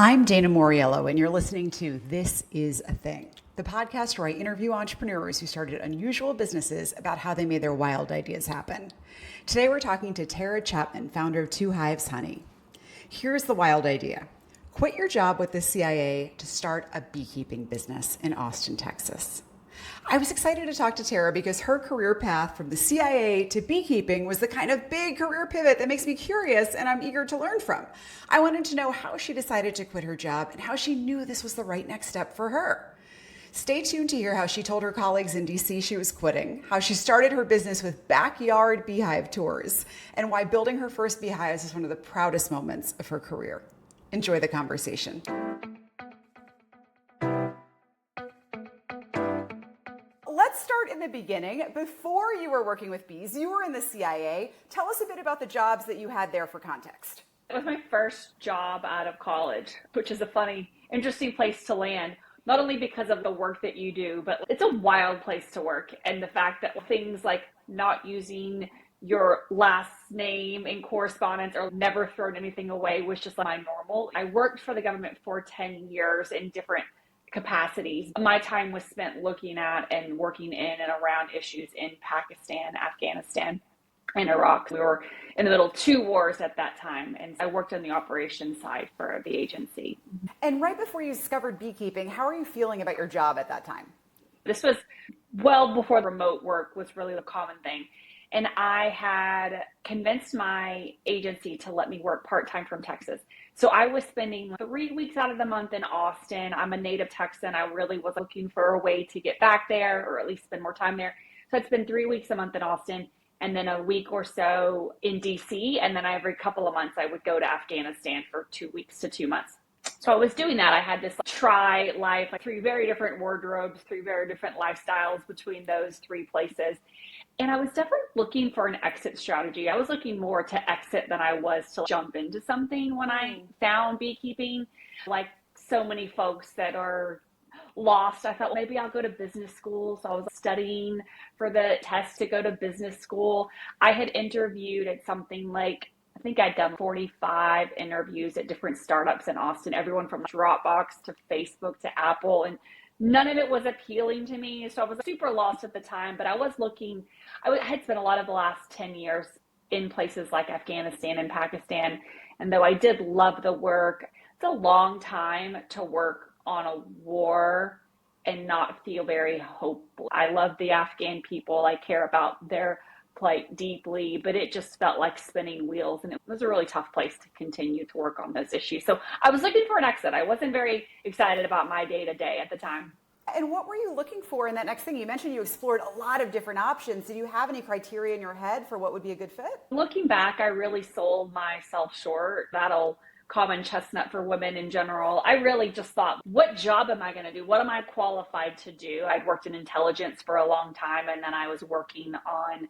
I'm Dana Moriello, and you're listening to This Is a Thing, the podcast where I interview entrepreneurs who started unusual businesses about how they made their wild ideas happen. Today, we're talking to Tara Chapman, founder of Two Hives Honey. Here's the wild idea. Quit your job with the CIA to start a beekeeping business in Austin, Texas. I was excited to talk to Tara because her career path from the CIA to beekeeping was the kind of big career pivot that makes me curious and I'm eager to learn from. I wanted to know how she decided to quit her job and how she knew this was the right next step for her. Stay tuned to hear how she told her colleagues in DC she was quitting, how she started her business with backyard beehive tours, and why building her first beehives is one of the proudest moments of her career. Enjoy the conversation. Let's start in the beginning. Before you were working with bees, you were in the CIA. Tell us a bit about the jobs that you had there for context. It was my first job out of college, which is a funny, interesting place to land, not only because of the work that you do, but it's a wild place to work. And the fact that things like not using your last name in correspondence or never throwing anything away was just my normal. I worked for the government for 10 years in different capacities. My time was spent looking at and working in and around issues in Pakistan, Afghanistan, and Iraq. We were in the middle of two wars at that time, and I worked on the operations side for the agency. And right before you discovered beekeeping, how are you feeling about your job at that time? This was well before remote work was really the common thing. And I had convinced my agency to let me work part-time from Texas. So I was spending 3 weeks out of the month in Austin. I'm a native Texan. I really was looking for a way to get back there or at least spend more time there. So I'd spend 3 weeks a month in Austin and then a week or so in DC. And then every couple of months I would go to Afghanistan for 2 weeks to 2 months. So I was doing that. I had this try life, like 3 very different wardrobes, 3 very different lifestyles between those 3 places. And I was definitely looking for an exit strategy. I was looking more to exit than I was to jump into something when I found beekeeping. Like so many folks that are lost, I thought, well, maybe I'll go to business school. So I was studying for the test to go to business school. I had interviewed at something like, I think I'd done 45 interviews at different startups in Austin, everyone from Dropbox to Facebook to Apple, and none of it was appealing to me. So I was super lost at the time, but I was looking, I had spent a lot of the last 10 years in places like Afghanistan and Pakistan. And though I did love the work, it's a long time to work on a war and not feel very hopeful. I love the Afghan people. I care about their plight deeply, but it just felt like spinning wheels. And it was a really tough place to continue to work on those issues. So I was looking for an exit. I wasn't very excited about my day-to-day at the time. And what were you looking for in that next thing? You mentioned you explored a lot of different options. Did you have any criteria in your head for what would be a good fit? Looking back, I really sold myself short. That'll common chestnut for women in general. I really just thought, what job am I going to do? What am I qualified to do? I'd worked in intelligence for a long time, and then I was working on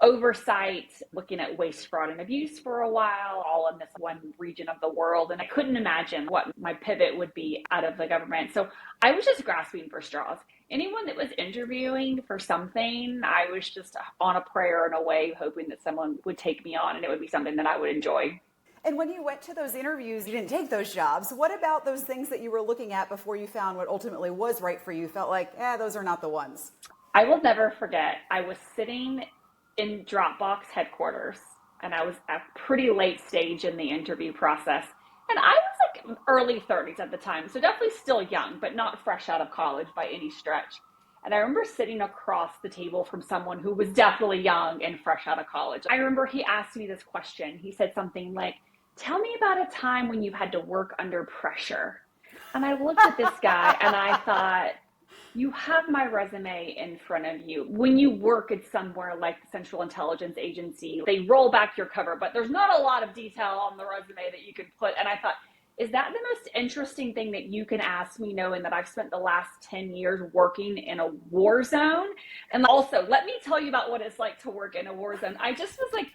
oversight, looking at waste, fraud, and abuse for a while, all in this one region of the world. And I couldn't imagine what my pivot would be out of the government. So I was just grasping for straws. Anyone that was interviewing for something, I was just on a prayer in a way, hoping that someone would take me on and it would be something that I would enjoy. And when you went to those interviews, you didn't take those jobs. What about those things that you were looking at before you found what ultimately was right for you? Felt like, those are not the ones. I will never forget. I was sitting in Dropbox headquarters, and I was at a pretty late stage in the interview process. And I was like early 30s at the time, so definitely still young, but not fresh out of college by any stretch. And I remember sitting across the table from someone who was definitely young and fresh out of college. I remember he asked me this question. He said something like, tell me about a time when you had to work under pressure. And I looked at this guy and I thought, you have my resume in front of you. When you work at somewhere like the Central Intelligence Agency, they roll back your cover, but there's not a lot of detail on the resume that you can put. And I thought, is that the most interesting thing that you can ask me, knowing that I've spent the last 10 years working in a war zone? And also, let me tell you about what it's like to work in a war zone. I just was like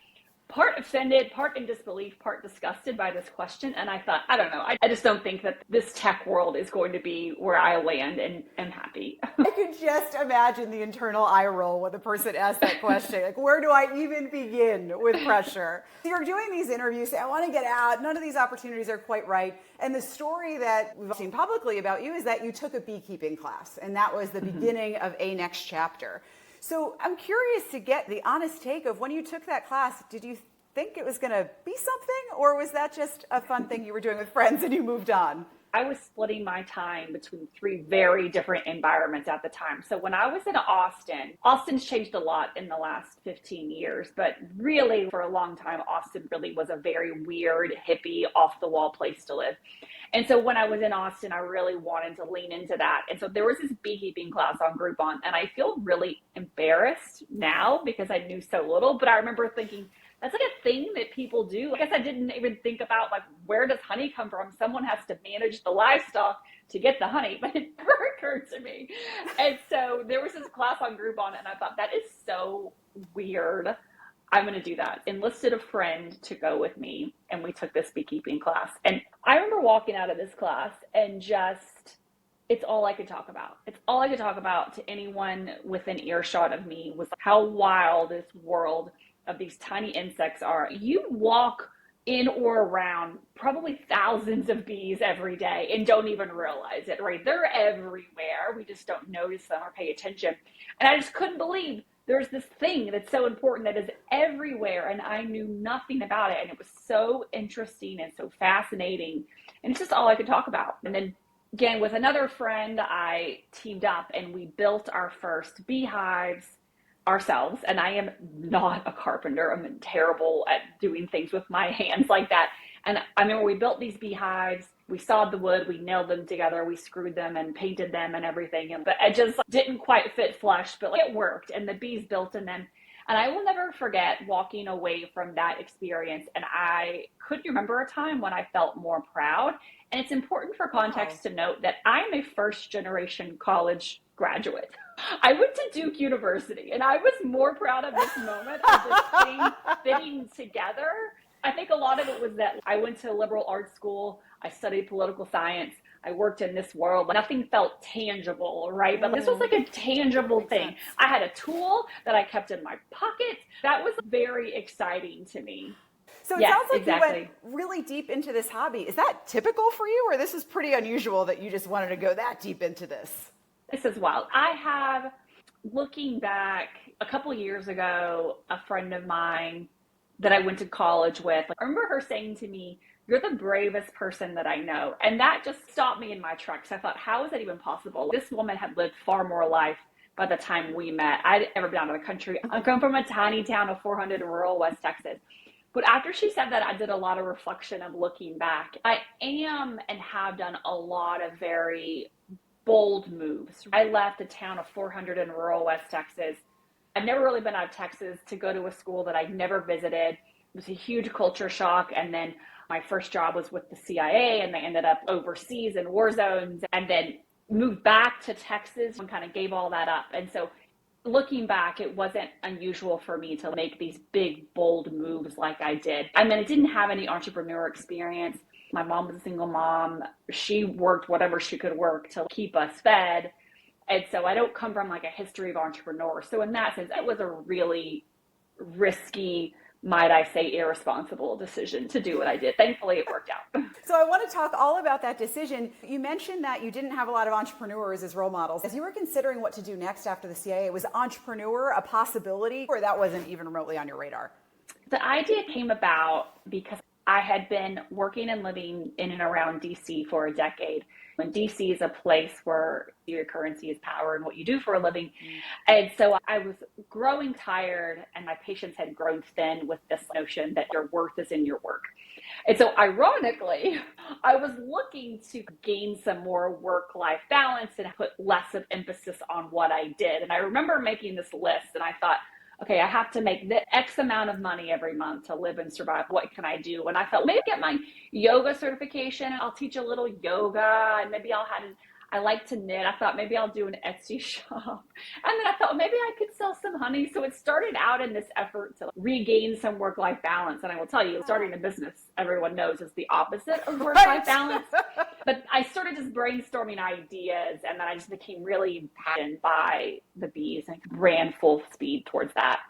part offended, part in disbelief, part disgusted by this question. And I thought, I don't know, I just don't think that this tech world is going to be where I land and am happy. I could just imagine the internal eye roll when the person asked that question. Like, where do I even begin with pressure? You're doing these interviews, say, I want to get out. None of these opportunities are quite right. And the story that we've seen publicly about you is that you took a beekeeping class, and that was the beginning of a next chapter. So I'm curious to get the honest take of when you took that class, did you think it was going to be something, or was that just a fun thing you were doing with friends and you moved on? I was splitting my time between three very different environments at the time. So when I was in Austin's changed a lot in the last 15 years, but really for a long time, Austin really was a very weird, hippie, off the wall place to live. And so when I was in Austin, I really wanted to lean into that. And so there was this beekeeping class on Groupon, and I feel really embarrassed now because I knew so little, but I remember thinking, that's like a thing that people do. I guess I didn't even think about, like, where does honey come from? Someone has to manage the livestock to get the honey, but it never occurred to me. And so there was this class on Groupon, and I thought, that is so weird. I'm going to do that. Enlisted a friend to go with me, and we took this beekeeping class. And I remember walking out of this class and just, it's all I could talk about. It's all I could talk about to anyone within earshot of me was how wild this world of these tiny insects are. You walk in or around probably thousands of bees every day and don't even realize it, right? They're everywhere. We just don't notice them or pay attention. And I just couldn't believe there's this thing that's so important that is everywhere, and I knew nothing about it. And it was so interesting and so fascinating. And it's just all I could talk about. And then again, with another friend, I teamed up and we built our first beehives ourselves. And I am not a carpenter. I'm terrible at doing things with my hands like that. And I remember we built these beehives, we sawed the wood, we nailed them together, we screwed them and painted them and everything. But it just didn't quite fit flush, but it worked. And the bees built in them. And I will never forget walking away from that experience. And I couldn't remember a time when I felt more proud. And it's important for context to note that I'm a first generation college graduate. I went to Duke University, and I was more proud of this moment of this thing fitting together. I think a lot of it was that I went to a liberal arts school. I studied political science. I worked in this world. Nothing felt tangible, right? But this was like a tangible thing. I had a tool that I kept in my pocket. That was very exciting to me. So it sounds like you went really deep into this hobby. Is that typical for you, or this is pretty unusual that you just wanted to go that deep into this? This is wild. I have, looking back, a couple years ago, a friend of mine that I went to college with, I remember her saying to me, "You're the bravest person that I know." And that just stopped me in my tracks. I thought, how is that even possible? This woman had lived far more life by the time we met. I'd never been out of the country. I come from a tiny town of 400 in rural West Texas. But after she said that, I did a lot of reflection of looking back. I am and have done a lot of very bold moves. I left a town of 400 in rural West Texas. I've never really been out of Texas to go to a school that I'd never visited. It was a huge culture shock. And then my first job was with the CIA, and they ended up overseas in war zones, and then moved back to Texas and kind of gave all that up. And so looking back, it wasn't unusual for me to make these big, bold moves like I did. I mean, I didn't have any entrepreneur experience. My mom was a single mom. She worked whatever she could work to keep us fed. And so I don't come from like a history of entrepreneurs. So in that sense, it was a really risky, might I say, irresponsible decision to do what I did. Thankfully, it worked out. So I want to talk all about that decision. You mentioned that you didn't have a lot of entrepreneurs as role models. As you were considering what to do next after the CIA, was entrepreneur a possibility, or that wasn't even remotely on your radar? The idea came about because I had been working and living in and around DC for a decade. And DC is a place where your currency is power and what you do for a living. And so I was growing tired, and my patience had grown thin with this notion that your worth is in your work. And so ironically, I was looking to gain some more work-life balance and put less of emphasis on what I did. And I remember making this list, and I thought, okay, I have to make the X amount of money every month to live and survive. What can I do? And I felt maybe get my yoga certification. I'll teach a little yoga, and maybe I I like to knit. I thought maybe I'll do an Etsy shop. And then I thought maybe I could sell some honey. So it started out in this effort to regain some work-life balance. And I will tell you, starting a business, everyone knows, is the opposite of work-life balance. But I started just brainstorming ideas, and then I just became really passionate by the bees and ran full speed towards that.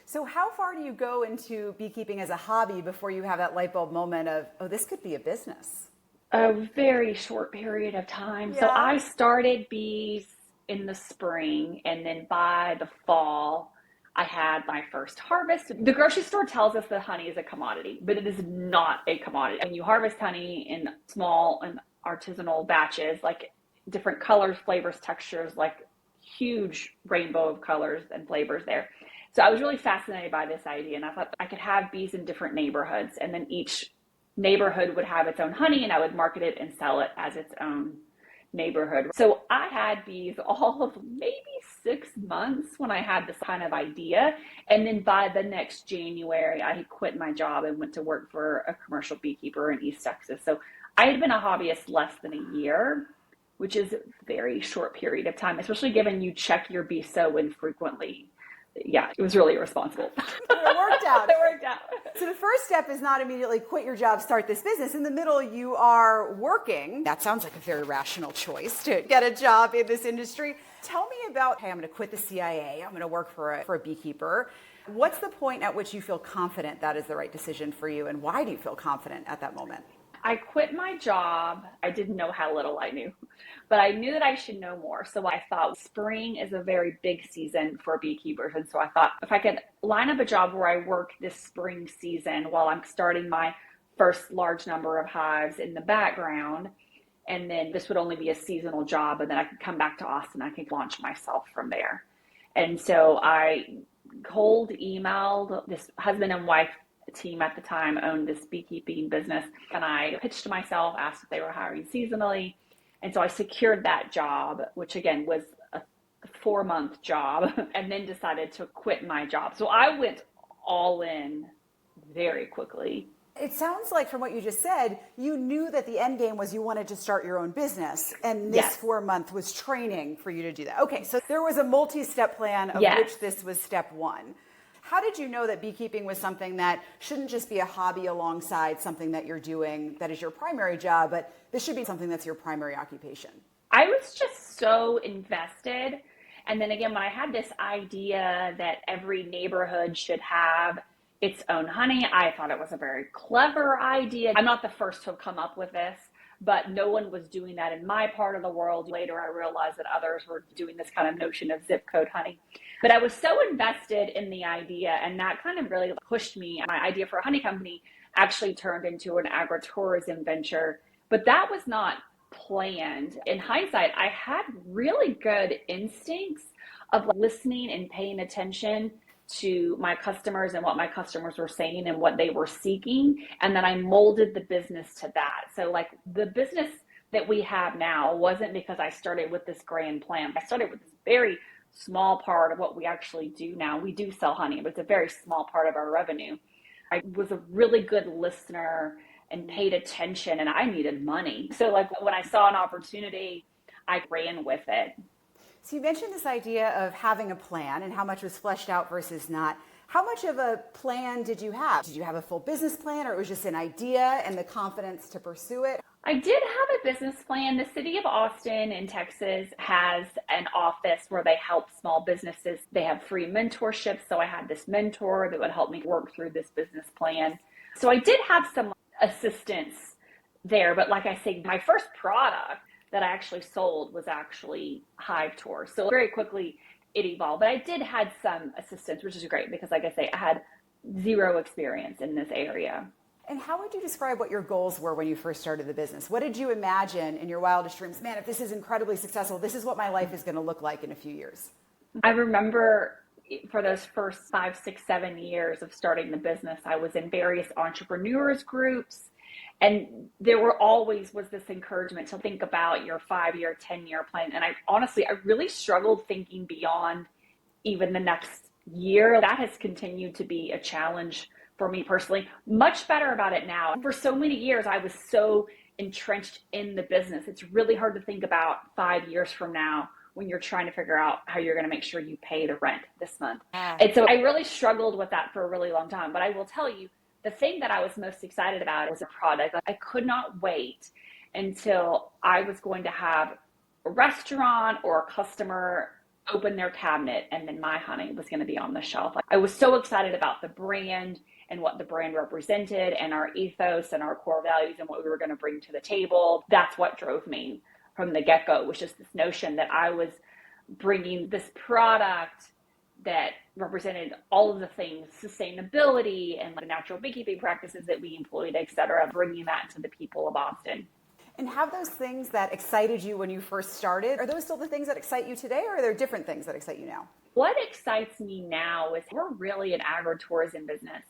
So how far do you go into beekeeping as a hobby before you have that light bulb moment of, oh, this could be a business? A very short period of time. So I started bees in the spring, and then by the fall, I had my first harvest. The grocery store tells us that honey is a commodity, but it is not a commodity. When you harvest honey in small and artisanal batches, like different colors, flavors, textures, like huge rainbow of colors and flavors there. So I was really fascinated by this idea, and I thought I could have bees in different neighborhoods, and then each neighborhood would have its own honey, and I would market it and sell it as its own neighborhood. So I had bees all of maybe 6 months when I had this kind of idea. And then by the next January, I had quit my job and went to work for a commercial beekeeper in East Texas. So I had been a hobbyist less than a year, which is a very short period of time, especially given you check your bee so infrequently. Yeah, it was really irresponsible. It worked out. It worked out. So the first step is not immediately quit your job, start this business. In the middle, you are working. That sounds like a very rational choice to get a job in this industry. Tell me about, hey, I'm going to quit the CIA. I'm going to work for a beekeeper. What's the point at which you feel confident that is the right decision for you, and why do you feel confident at that moment? I quit my job. I didn't know how little I knew, but I knew that I should know more. So I thought spring is a very big season for beekeepers. And so I thought if I could line up a job where I work this spring season while I'm starting my first large number of hives in the background, and then this would only be a seasonal job, and then I could come back to Austin, I could launch myself from there. And so I cold emailed this husband and wife team at the time, owned this beekeeping business, and I pitched myself, asked if they were hiring seasonally, and so I secured that job, which again was a 4-month job, and then decided to quit my job. So I went all in very quickly. It sounds like from what you just said, you knew that the end game was you wanted to start your own business, and this 4-month was training for you to do that. Okay, so there was a multi-step plan of which this was step one. How did you know that beekeeping was something that shouldn't just be a hobby alongside something that you're doing that is your primary job, but this should be something that's your primary occupation? I was just so invested. And then again, when I had this idea that every neighborhood should have its own honey, I thought it was a very clever idea. I'm not the first to have come up with this, but no one was doing that in my part of the world. Later, I realized that others were doing this kind of notion of zip code honey. But I was so invested in the idea, and that kind of really pushed me. My idea for a honey company actually turned into an agritourism venture, but that was not planned. In hindsight, I had really good instincts of listening and paying attention to my customers and what my customers were saying and what they were seeking. And then I molded the business to that. So like the business that we have now wasn't because I started with this grand plan. I started with this very small part of what we actually do now. We do sell honey, but it's a very small part of our revenue. I was a really good listener and paid attention, and I needed money. So like when I saw an opportunity, I ran with it. So you mentioned this idea of having a plan and how much was fleshed out versus not. How much of a plan did you have? Did you have a full business plan, or it was just an idea and the confidence to pursue it? I did have a business plan. The city of Austin in Texas has an office where they help small businesses. They have free mentorship. So I had this mentor that would help me work through this business plan. So I did have some assistance there. But like I say, my first product that I actually sold was actually hive tours. So very quickly it evolved. But I did had some assistance, which is great because like I say, I had zero experience in this area. And how would you describe what your goals were when you first started the business? What did you imagine in your wildest dreams? Man, if this is incredibly successful, this is what my life is going to look like in a few years. I remember for those first 5, 6, 7 years of starting the business, I was in various entrepreneurs groups. And there was this encouragement to think about your 5-year, 10-year plan. And I really struggled thinking beyond even the next year. That has continued to be a challenge for me personally. Much better about it now. For so many years, I was so entrenched in the business. It's really hard to think about 5 years from now when you're trying to figure out how you're going to make sure you pay the rent this month. And so I really struggled with that for a really long time. But I will tell you, the thing that I was most excited about was a product. I could not wait until I was going to have a restaurant or a customer open their cabinet and then my honey was going to be on the shelf. I was so excited about the brand and what the brand represented and our ethos and our core values and what we were going to bring to the table. That's what drove me from the get-go, was just this notion that I was bringing this product that represented all of the things, sustainability and the natural beekeeping practices that we employed, et cetera, bringing that to the people of Austin. And have those things that excited you when you first started, are those still the things that excite you today, or are there different things that excite you now? What excites me now is we're really an agritourism business.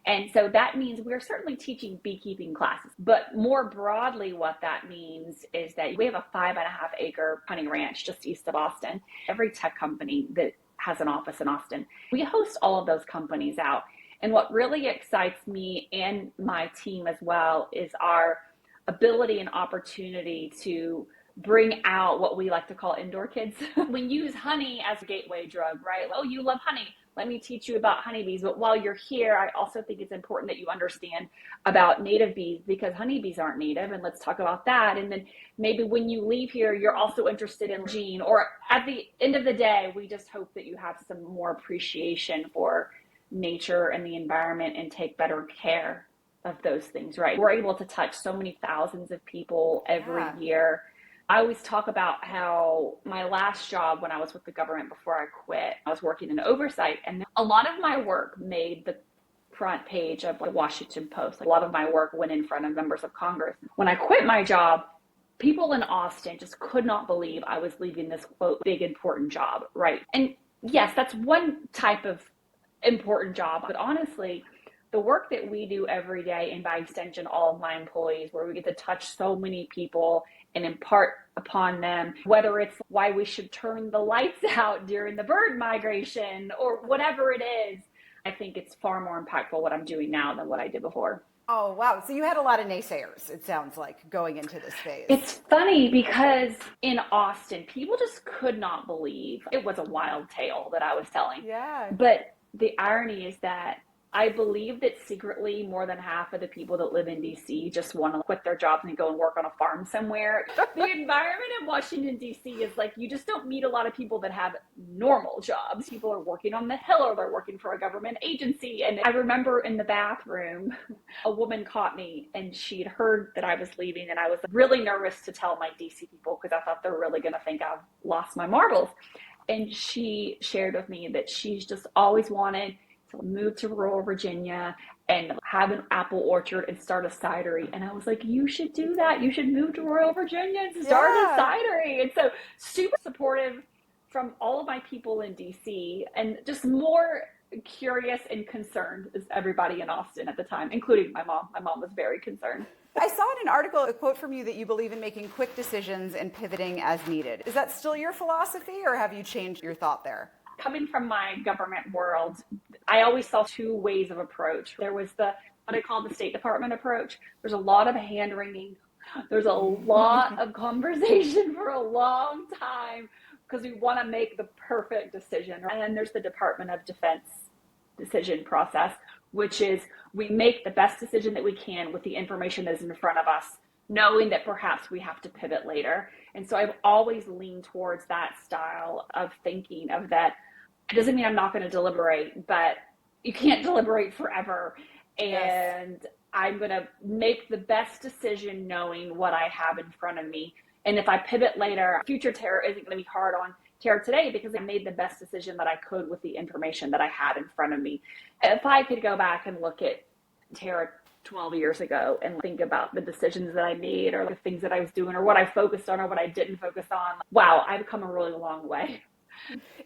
And so that means we're certainly teaching beekeeping classes, but more broadly, what that means is that we have a 5.5-acre honey ranch just east of Austin. Every tech company that has an office in Austin, we host all of those companies out. And what really excites me and my team as well is our ability and opportunity to bring out what we like to call indoor kids. We use honey as a gateway drug, right? Oh, you love honey. Let me teach you about honeybees. But while you're here, I also think it's important that you understand about native bees, because honeybees aren't native. And let's talk about that. And then maybe when you leave here, you're also interested in gene, or at the end of the day, we just hope that you have some more appreciation for nature and the environment and take better care of those things, right? We're able to touch so many thousands of people every year. I always talk about how my last job when I was with the government before I quit, I was working in oversight, and a lot of my work made the front page of the Washington Post. A lot of my work went in front of members of Congress. When I quit my job, people in Austin just could not believe I was leaving this, quote, big important job, right? And yes, that's one type of important job, but honestly, the work that we do every day, and by extension, all of my employees, where we get to touch so many people and impart upon them, whether it's why we should turn the lights out during the bird migration or whatever it is, I think it's far more impactful what I'm doing now than what I did before. Oh, wow. So you had a lot of naysayers, it sounds like, going into this phase. It's funny because in Austin, people just could not believe it was a wild tale that I was telling. Yeah. But the irony is that I believe that secretly more than half of the people that live in DC just want to quit their jobs and go and work on a farm somewhere. The environment in Washington, DC is like, you just don't meet a lot of people that have normal jobs. People are working on the Hill or they're working for a government agency. And I remember in the bathroom, a woman caught me and she'd heard that I was leaving, and I was really nervous to tell my DC people because I thought they're really going to think I've lost my marbles. And she shared with me that she's just always wanted to move to rural Virginia and have an apple orchard and start a cidery. And I was like, you should do that. You should move to rural Virginia and start a cidery. And so super supportive from all of my people in DC, and just more curious and concerned as everybody in Austin at the time, including my mom. My mom was very concerned. I saw in an article, a quote from you, that you believe in making quick decisions and pivoting as needed. Is that still your philosophy, or have you changed your thought there? Coming from my government world, I always saw two ways of approach. There was what I call the State Department approach. There's a lot of hand wringing. There's a lot of conversation for a long time because we want to make the perfect decision. And then there's the Department of Defense decision process, which is we make the best decision that we can with the information that is in front of us, knowing that perhaps we have to pivot later. And so I've always leaned towards that style of thinking, of that. It doesn't mean I'm not going to deliberate, but you can't deliberate forever. And I'm going to make the best decision knowing what I have in front of me. And if I pivot later, future Tara isn't going to be hard on Tara today because I made the best decision that I could with the information that I had in front of me. If I could go back and look at Tara 12 years ago and think about the decisions that I made or the things that I was doing or what I focused on or what I didn't focus on, wow, I've come a really long way.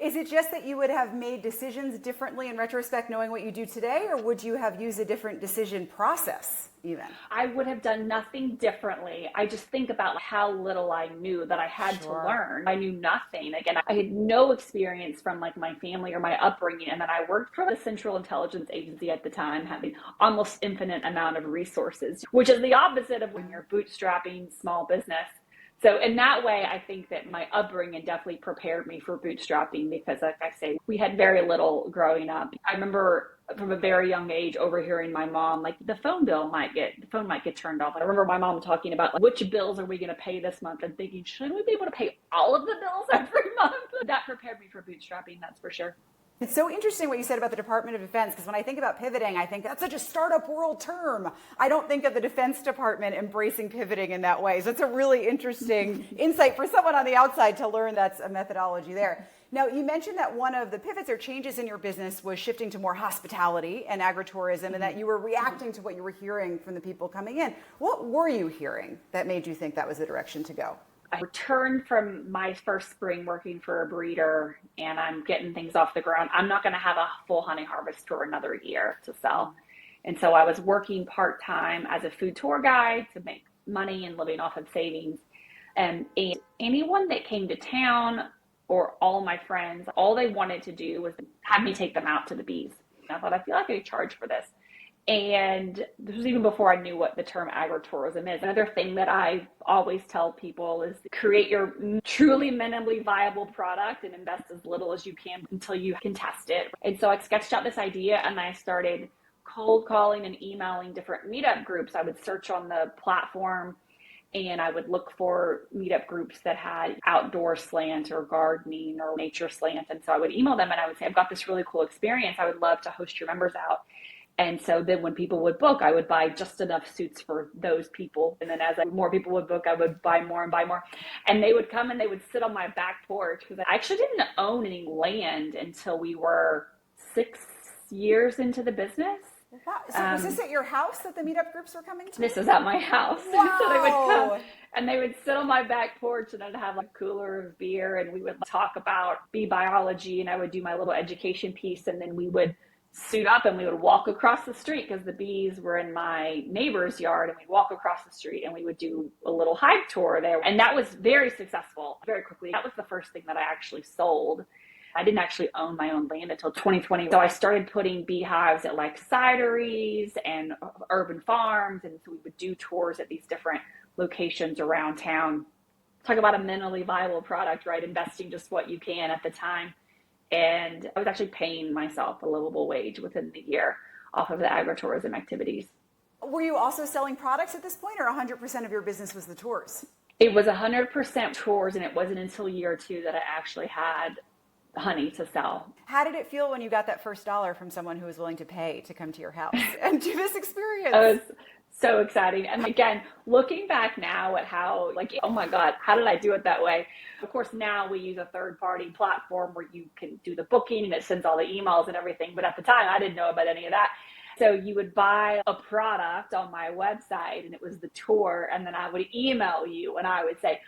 Is it just that you would have made decisions differently in retrospect, knowing what you do today, or would you have used a different decision process even? I would have done nothing differently. I just think about how little I knew that I had to Sure. learn. I knew nothing. Again, I had no experience from like my family or my upbringing. And then I worked for the Central Intelligence Agency at the time, having almost infinite amount of resources, which is the opposite of when you're bootstrapping small business. So in that way, I think that my upbringing definitely prepared me for bootstrapping because, like I say, we had very little growing up. I remember from a very young age overhearing my mom, like the phone might get turned off. I remember my mom talking about like, which bills are we going to pay this month, and thinking, should we be able to pay all of the bills every month? That prepared me for bootstrapping, that's for sure. It's so interesting what you said about the Department of Defense, because when I think about pivoting, I think that's such a startup world term. I don't think of the Defense Department embracing pivoting in that way. So it's a really interesting insight for someone on the outside to learn that's a methodology there. Now, you mentioned that one of the pivots or changes in your business was shifting to more hospitality and agritourism, and that you were reacting to what you were hearing from the people coming in. What were you hearing that made you think that was the direction to go? I returned from my first spring working for a breeder, and I'm getting things off the ground. I'm not going to have a full honey harvest for another year to sell. And so I was working part-time as a food tour guide to make money and living off of savings. And anyone that came to town, or all my friends, all they wanted to do was have me take them out to the bees. And I thought, I feel like I could charge for this. And this was even before I knew what the term agritourism is. Another thing that I always tell people is create your truly minimally viable product and invest as little as you can until you can test it. And so I sketched out this idea, and I started cold calling and emailing different meetup groups. I would search on the platform, and I would look for meetup groups that had outdoor slant or gardening or nature slant. And so I would email them, and I would say, I've got this really cool experience. I would love to host your members out. And so then when people would book, I would buy just enough suits for those people. And then as more people would book, I would buy more and buy more. And they would come and they would sit on my back porch, because I actually didn't own any land until we were 6 years into the business. Wow. So was this at your house that the meetup groups were coming to? This is at my house. Wow. So they would come and they would sit on my back porch, and I'd have like a cooler of beer, and we would talk about bee biology, and I would do my little education piece, and then we would suit up and we would walk across the street, because the bees were in my neighbor's yard, and we'd walk across the street and we would do a little hive tour there. And that was very successful very quickly. That was the first thing that I actually sold. I didn't actually own my own land until 2020. So I started putting beehives at like cideries and urban farms. And so we would do tours at these different locations around town. Talk about a minimally viable product, right? Investing just what you can at the time. And I was actually paying myself a livable wage within the year off of the agritourism activities. Were you also selling products at this point, or 100% of your business was the tours? It was 100% tours, and it wasn't until year 2 that I actually had honey to sell. How did it feel when you got that first dollar from someone who was willing to pay to come to your house and do this experience? It was so exciting. And again, looking back now at how, like, oh my God, how did I do it that way? Of course, now we use a third-party platform where you can do the booking and it sends all the emails and everything. But at the time, I didn't know about any of that. So you would buy a product on my website, and it was the tour. And then I would email you, and I would say,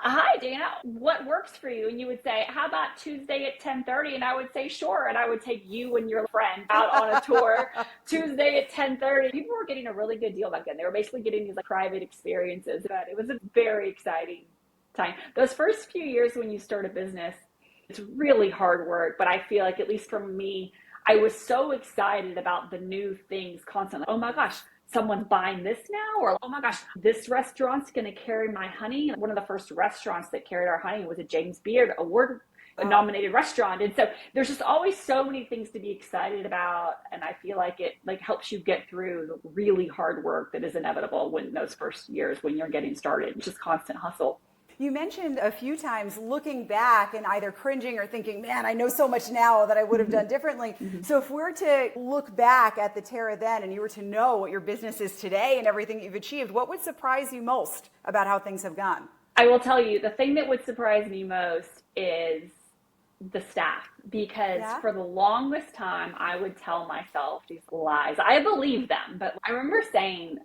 hi, Dana, what works for you? And you would say, how about Tuesday at 10:30? And I would say, sure. And I would take you and your friend out on a tour Tuesday at 10:30. People were getting a really good deal back then. They were basically getting these like private experiences. But it was a very exciting time. Those first few years when you start a business, it's really hard work. But I feel like, at least for me, I was so excited about the new things constantly. Oh my gosh, someone's buying this now, or oh my gosh, this restaurant's going to carry my honey. One of the first restaurants that carried our honey was a James Beard Award nominated restaurant. And so there's just always so many things to be excited about. And I feel like it like helps you get through the really hard work that is inevitable when those first years when you're getting started. It's just constant hustle. You mentioned a few times looking back and either cringing or thinking, man, I know so much now that I would have done differently. So if we're to look back at the Tara then, and you were to know what your business is today and everything you've achieved, what would surprise you most about how things have gone? I will tell you, the thing that would surprise me most is the staff, because for the longest time, I would tell myself these lies. I believe them, but I remember saying,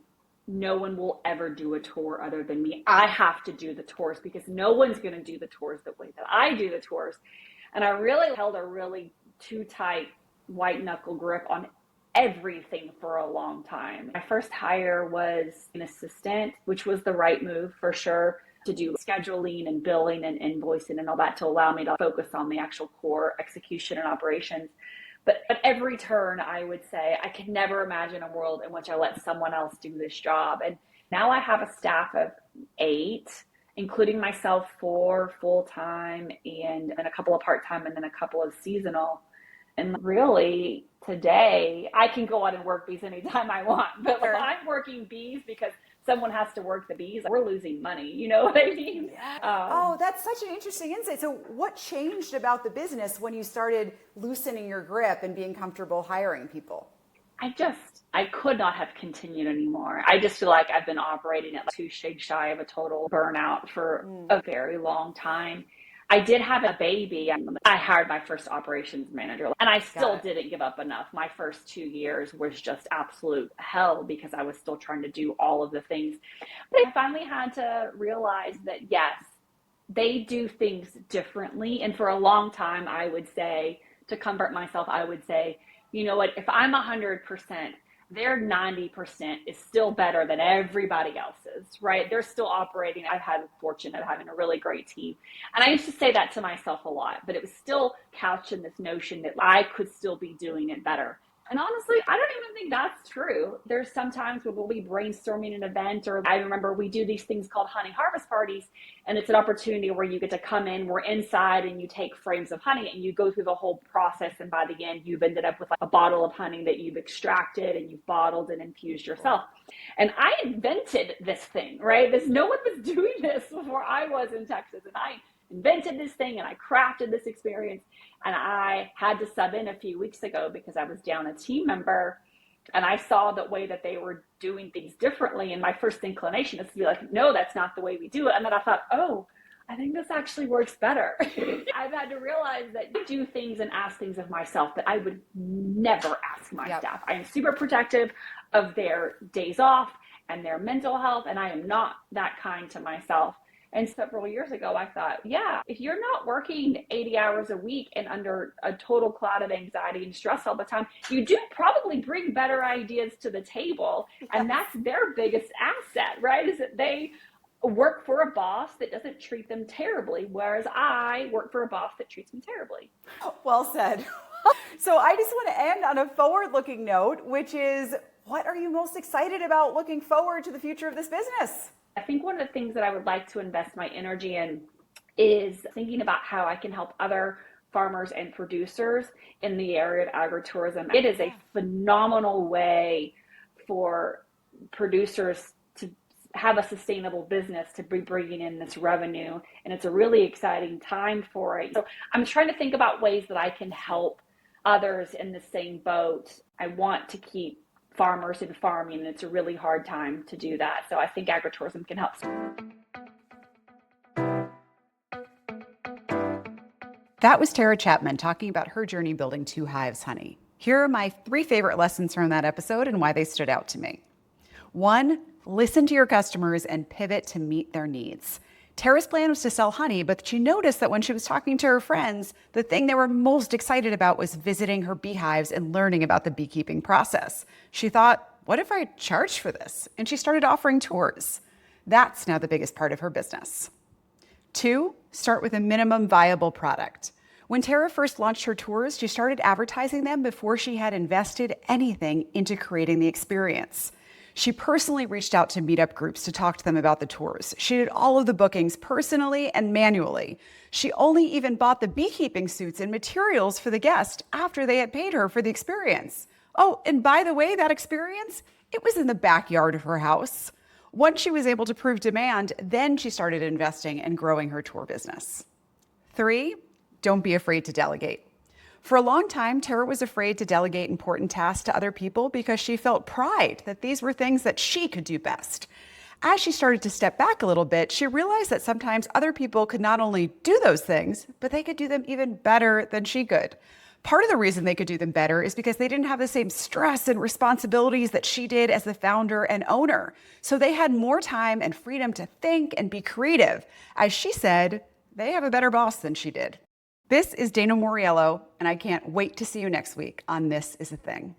no one will ever do a tour other than me. I have to do the tours because no one's going to do the tours the way that I do the tours. And I really held a really too tight white knuckle grip on everything for a long time. My first hire was an assistant, which was the right move for sure, to do scheduling and billing and invoicing and all that to allow me to focus on the actual core execution and operations. But at every turn, I would say I could never imagine a world in which I let someone else do this job. And now I have a staff of 8, including myself, 4 full-time and a couple of part-time and then a couple of seasonal. And really, today, I can go out and work bees anytime I want. But if I'm working bees because someone has to work the bees, we're losing money. You know what I mean? Oh, that's such an interesting insight. So what changed about the business when you started loosening your grip and being comfortable hiring people? I could not have continued anymore. I just feel like I've been operating at 2 shades shy of a total burnout for a very long time. I did have a baby. I hired my first operations manager, and I still didn't give up enough. My first 2 years was just absolute hell because I was still trying to do all of the things. But I finally had to realize that, yes, they do things differently. And for a long time, I would say, to comfort myself, I would say, you know what, if I'm 100%, their 90% is still better than everybody else's, right? They're still operating. I've had the fortune of having a really great team. And I used to say that to myself a lot, but it was still couched in this notion that I could still be doing it better. And honestly, I don't even think that's true. There's sometimes when we'll be brainstorming an event, or I remember we do these things called honey harvest parties, and it's an opportunity where you get to come in, we're inside, and you take frames of honey and you go through the whole process. And by the end, you've ended up with like a bottle of honey that you've extracted and you've bottled and infused yourself. And I invented this thing, right? No one was doing this before I was in Texas. And I invented this thing and I crafted this experience. And I had to sub in a few weeks ago because I was down a team member and I saw the way that they were doing things differently. And my first inclination is to be like, no, that's not the way we do it. And then I thought, oh, I think this actually works better. I've had to realize that I do things and ask things of myself that I would never ask my staff. I am super protective of their days off and their mental health. And I am not that kind to myself. And several years ago, I thought, yeah, if you're not working 80 hours a week and under a total cloud of anxiety and stress all the time, you do probably bring better ideas to the table. And that's their biggest asset, right? Is that they work for a boss that doesn't treat them terribly, whereas I work for a boss that treats me terribly. Well said. So I just want to end on a forward-looking note, which is, what are you most excited about looking forward to the future of this business? I think one of the things that I would like to invest my energy in is thinking about how I can help other farmers and producers in the area of agritourism. It is a phenomenal way for producers to have a sustainable business, to be bringing in this revenue. And it's a really exciting time for it. So I'm trying to think about ways that I can help others in the same boat. I want to keep farmers and farming, and it's a really hard time to do that. So I think agritourism can help. That was Tara Chapman talking about her journey building Two Hives Honey. Here are my 3 favorite lessons from that episode and why they stood out to me. 1, listen to your customers and pivot to meet their needs. Tara's plan was to sell honey, but she noticed that when she was talking to her friends, the thing they were most excited about was visiting her beehives and learning about the beekeeping process. She thought, what if I charged for this? And she started offering tours. That's now the biggest part of her business. 2, start with a minimum viable product. When Tara first launched her tours, she started advertising them before she had invested anything into creating the experience. She personally reached out to Meetup groups to talk to them about the tours. She did all of the bookings personally and manually. She only even bought the beekeeping suits and materials for the guest after they had paid her for the experience. Oh, and by the way, that experience, it was in the backyard of her house. Once she was able to prove demand, then she started investing and growing her tour business. 3, don't be afraid to delegate. For a long time, Tara was afraid to delegate important tasks to other people because she felt pride that these were things that she could do best. As she started to step back a little bit, she realized that sometimes other people could not only do those things, but they could do them even better than she could. Part of the reason they could do them better is because they didn't have the same stress and responsibilities that she did as the founder and owner. So they had more time and freedom to think and be creative. As she said, they have a better boss than she did. This is Dana Moriello, and I can't wait to see you next week on This Is a Thing.